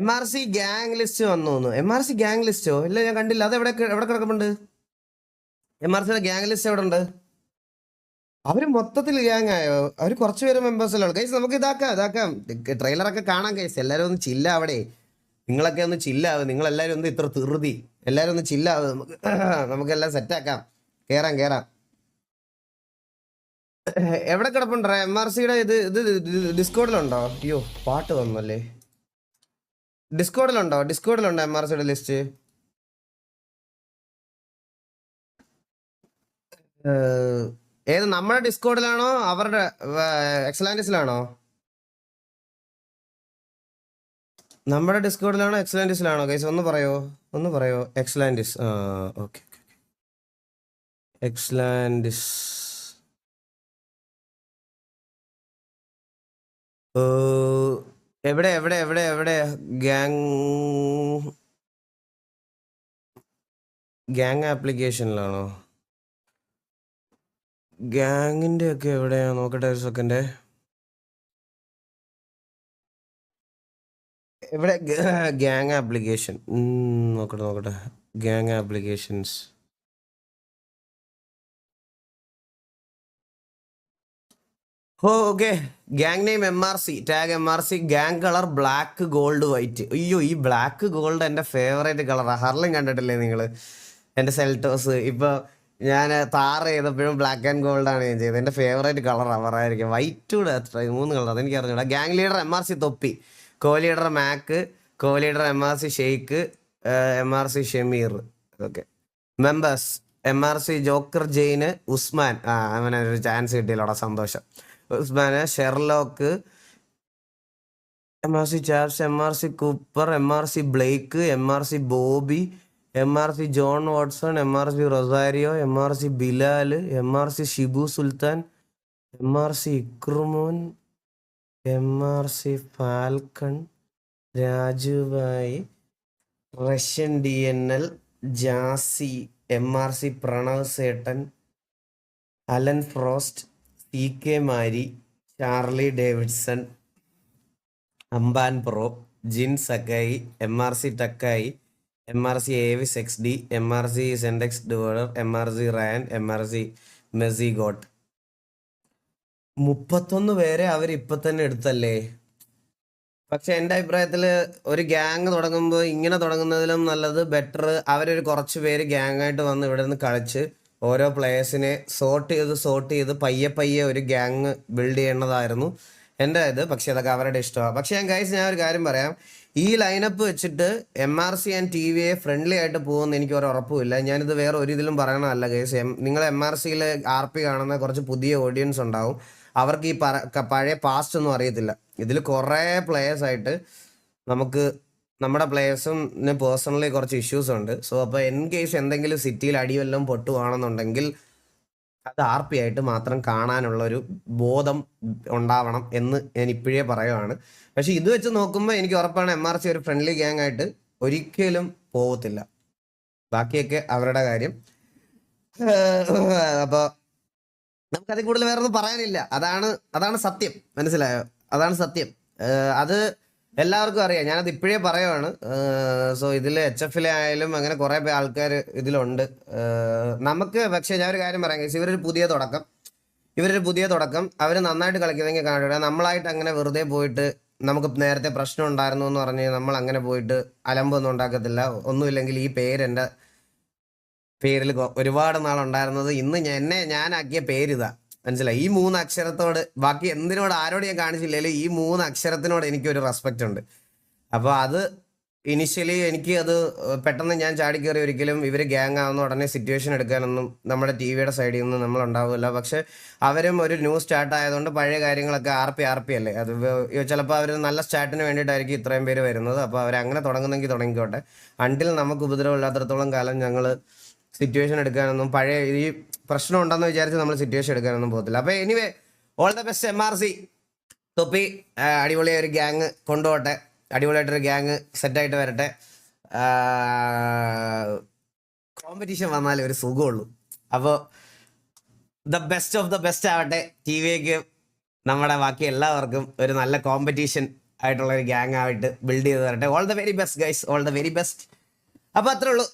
MRC gang list വന്നു തോന്നുന്നു. MRC gang ലിസ്റ്റോ? ഇല്ല, ഞാൻ കണ്ടില്ല. അത് എവിടെ എവിടെ കിടക്കുന്നുണ്ട്? MRCയുടെ ഗ്യാങ് ലിസ്റ്റ് എവിടെ ഉണ്ട്? അവര് മൊത്തത്തിൽ ഗ്യാങ് ആയോ? അവര് കുറച്ചുപേര് മെമ്പേഴ്സല്ലേ ഉള്ളൂ. ഗൈസ് നമുക്ക് ഇതാക്കാം ട്രെയിലറൊക്കെ കാണാം ഗൈസ്. എല്ലാരും ഒന്ന് ചില്ല അവിടെ. നിങ്ങളൊക്കെ ഒന്ന് ചില്ലാവും. നിങ്ങളെല്ലാരും ഒന്ന് ഇത്ര തീർതി. എല്ലാരും ഒന്ന് ചില്ലാവും. നമുക്ക് നമുക്കെല്ലാം സെറ്റാക്കാം. കേറാം. എവിടെ കിടപ്പുണ്ടോ MRCയുടെ? ഇത് ഡിസ്കോഡിലുണ്ടോ? അയ്യോ, പാട്ട് വന്നല്ലേ. ഡിസ്കോഡിലുണ്ടോ MRCയുടെ ലിസ്റ്റ്? ഏത് നമ്മുടെ ഡിസ്കോഡിലാണോ അവരുടെ എക്സലാൻഡിസിലാണോ? നമ്മുടെ ഡിസ്കോഡിലാണോ എക്സലാൻഡിസിലാണോ ഗൈസ്? ഒന്ന് പറയോ എക്സലാൻഡിസ്. ഓക്കെ. എക്സലാൻഡിസ്. എവിടെ ഗ്യാങ് ആപ്ലിക്കേഷനിലാണോ? ഗ്യാങ്ങിന്റെ ഒക്കെ എവിടെയാ നോക്കട്ടെ ഒരു സെക്കൻഡ്. എവിടെ ഗ്യാങ് ആപ്ലിക്കേഷൻ? നോക്കട്ടെ. Gang applications. Okay. Gang name MRC, tag MRC, gang colour black gold white. അയ്യോ, ഈ ബ്ലാക്ക് ഗോൾഡ് എൻ്റെ ഫേവറേറ്റ് കളറാണ്. ഹർലിൻ കണ്ടിട്ടില്ലേ നിങ്ങൾ? എൻ്റെ സെൽറ്റോസ് ഇപ്പൊ ഞാൻ താറ് ചെയ്തപ്പോഴും ബ്ലാക്ക് ആൻഡ് ഗോൾഡ് ആണ് ഞാൻ ചെയ്തത്. എൻ്റെ ഫേവറേറ്റ് കളറാണ് പറയായിരിക്കും. വൈറ്റ് കൂടെ എത്ര 3 കളർ അതെനിക്ക് അറിഞ്ഞൂടാ. Gang leader MRC Thoppi, co leader Mac, co leader MRC Sheikh, MRC Shameer. Okay. Members MRC joker Jain, Usman. അവനെ ഒരു ചാൻസ് കിട്ടിയല്ലോടാ, സന്തോഷം. Usman, Sherlock, MRC Chaps, MRC Cooper, MRC Blake, MRC Bobby, MRC John Watson, MRC Rosario, MRC Bilal, MRC Shibu Sultan, MRC Ikrumon, MRC Falcon, Rajubhai, Russian DNL, Jassi, MRC Pranav Settan, Alan Frost, CK Mari, Charlie Davidson, Amban pro, Jin Sakai, MRC Takai, MRC Avis XD, MRC സെൻഡെക്സ് ഡുവർ, MRC റാൻ, MRC Messi goat. 31 പേരെ അവരിപ്പൊ തന്നെ എടുത്തല്ലേ. പക്ഷെ എൻ്റെ അഭിപ്രായത്തിൽ ഒരു gang തുടങ്ങുമ്പോൾ ഇങ്ങനെ തുടങ്ങുന്നതിലും നല്ലത് ബെറ്റർ അവരൊരു കുറച്ച് പേര് ഗ്യാങ്ങായിട്ട് വന്ന് ഇവിടെ നിന്ന് കളിച്ച് ഓരോ പ്ലേയേഴ്സിനെ സോർട്ട് ചെയ്ത് പയ്യെ ഒരു ഗ്യാങ് ബിൽഡ് ചെയ്യേണ്ടതായിരുന്നു എൻ്റെ ഇത്. പക്ഷെ അതൊക്കെ അവരുടെ ഇഷ്ടമാണ്. പക്ഷെ ഞാൻ ഒരു കാര്യം പറയാം. ഈ ലൈനപ്പ് വെച്ചിട്ട് MRC ആൻഡ് TVA ഫ്രണ്ട്ലി ആയിട്ട് പോകുമെന്ന് എനിക്ക് ഒരു ഉറപ്പുമില്ല. ഞാനിത് വേറെ ഒരു ഇതിലും പറയണമല്ല ഗൈസ്. നിങ്ങൾ MRCയിൽ RP കാണുന്ന കുറച്ച് പുതിയ ഓഡിയൻസ് ഉണ്ടാവും. അവർക്ക് ഈ പഴയ പാസ്റ്റ് ഒന്നും അറിയത്തില്ല. ഇതിൽ കുറേ പ്ലേയേഴ്സായിട്ട് നമുക്ക് നമ്മുടെ പ്ലേയേഴ്സും പേഴ്സണലി കുറച്ച് ഇഷ്യൂസ് ഉണ്ട്. സോ അപ്പോൾ ഇൻ കേസ് എന്തെങ്കിലും സിറ്റിയിൽ അടിവെല്ലാം പൊട്ടുവാണെന്നുണ്ടെങ്കിൽ അത് RP ആയിട്ട് മാത്രം കാണാനുള്ള ഒരു ബോധം ഉണ്ടാവണം എന്ന് ഞാൻ ഇപ്പോഴേ പറയുവാണ്. പക്ഷെ ഇത് വെച്ച് നോക്കുമ്പോൾ എനിക്ക് ഉറപ്പാണ് MRC ഒരു ഫ്രണ്ട്ലി ഗ്യാങ് ആയിട്ട് ഒരിക്കലും പോകത്തില്ല. ബാക്കിയൊക്കെ അവരുടെ കാര്യം. അപ്പോൾ നമുക്കതിൽ കൂടുതൽ വേറെ ഒന്നും പറയാനില്ല. അതാണ് സത്യം. മനസ്സിലായോ? അതാണ് സത്യം. അത് എല്ലാവർക്കും അറിയാം. ഞാനത് ഇപ്പോഴേ പറയുവാണ്. സോ ഇതിൽ HF ആയാലും അങ്ങനെ കുറേ ആൾക്കാർ ഇതിലുണ്ട്. നമുക്ക് പക്ഷേ ഞാൻ ഒരു കാര്യം പറയാം. ഇവരൊരു പുതിയ തുടക്കം അവർ നന്നായിട്ട് കളിക്കുന്നെങ്കിൽ കാണില്ല. നമ്മളായിട്ട് അങ്ങനെ വെറുതെ പോയിട്ട് നമുക്ക് നേരത്തെ പ്രശ്നം ഉണ്ടായിരുന്നു എന്ന് പറഞ്ഞ് നമ്മൾ അങ്ങനെ പോയിട്ട് അലമ്പൊന്നും ഉണ്ടാക്കത്തില്ല. ഒന്നുമില്ലെങ്കിൽ ഈ എൻ്റെ പേരിൽ ഒരുപാട് നാളുണ്ടായിരുന്നത് ഇന്ന് ഞാനാക്കിയ പേരിതാ. മനസ്സിലായി? ഈ 3 അക്ഷരത്തോട് ബാക്കി എന്തിനോട് ആരോട് ഞാൻ കാണിച്ചില്ലെങ്കിലും ഈ 3 അക്ഷരത്തിനോട് എനിക്കൊരു റെസ്പെക്റ്റ് ഉണ്ട്. അപ്പോൾ അത് ഇനിഷ്യലി എനിക്ക് അത് പെട്ടെന്ന് ഞാൻ ചാടിക്കയറി ഒരിക്കലും ഇവർ ഗ്യാങ് ആവുന്ന ഉടനെ സിറ്റുവേഷൻ എടുക്കാനൊന്നും നമ്മുടെ TVയുടെ സൈഡിൽ നിന്ന് നമ്മളുണ്ടാവില്ല. പക്ഷെ അവരും ഒരു ന്യൂ സ്റ്റാർട്ട് ആയതുകൊണ്ട് പഴയ കാര്യങ്ങളൊക്കെ RP അല്ലേ. അത് ചിലപ്പോൾ അവർ നല്ല സ്റ്റാർട്ടിന് വേണ്ടിയിട്ടായിരിക്കും ഇത്രയും പേര് വരുന്നത്. അപ്പോൾ അവരങ്ങനെ തുടങ്ങുന്നെങ്കിൽ തുടങ്ങിക്കോട്ടെ. അണ്ടിൽ നമുക്ക് ഉപദ്രവമില്ലാത്തടത്തോളം കാലം ഞങ്ങൾ സിറ്റുവേഷൻ എടുക്കാനൊന്നും പഴയ ഈ പ്രശ്നം ഉണ്ടെന്ന് വിചാരിച്ച് നമ്മൾ സിറ്റുവേഷൻ എടുക്കാനൊന്നും പോകത്തില്ല. അപ്പോൾ anyway all the best MRC. തൊപ്പി അടിപൊളിയായ ഒരു ഗ്യാങ് കൊണ്ടുപോട്ടെ. അടിപൊളിയായിട്ടൊരു ഗ്യാങ് സെറ്റായിട്ട് വരട്ടെ. കോമ്പറ്റീഷൻ വന്നാലേ ഒരു സുഖമുള്ളൂ. അപ്പോൾ the best of the best ആവട്ടെ. TVക്ക് നമ്മുടെ ബാക്കി എല്ലാവർക്കും ഒരു നല്ല കോമ്പറ്റീഷൻ ആയിട്ടുള്ള ഒരു ഗ്യാങ് ആയിട്ട് ബിൽഡ് ചെയ്ത് തരട്ടെ. All the very best guys, all the very best. അപ്പൊ അത്രേ ഉള്ളൂ.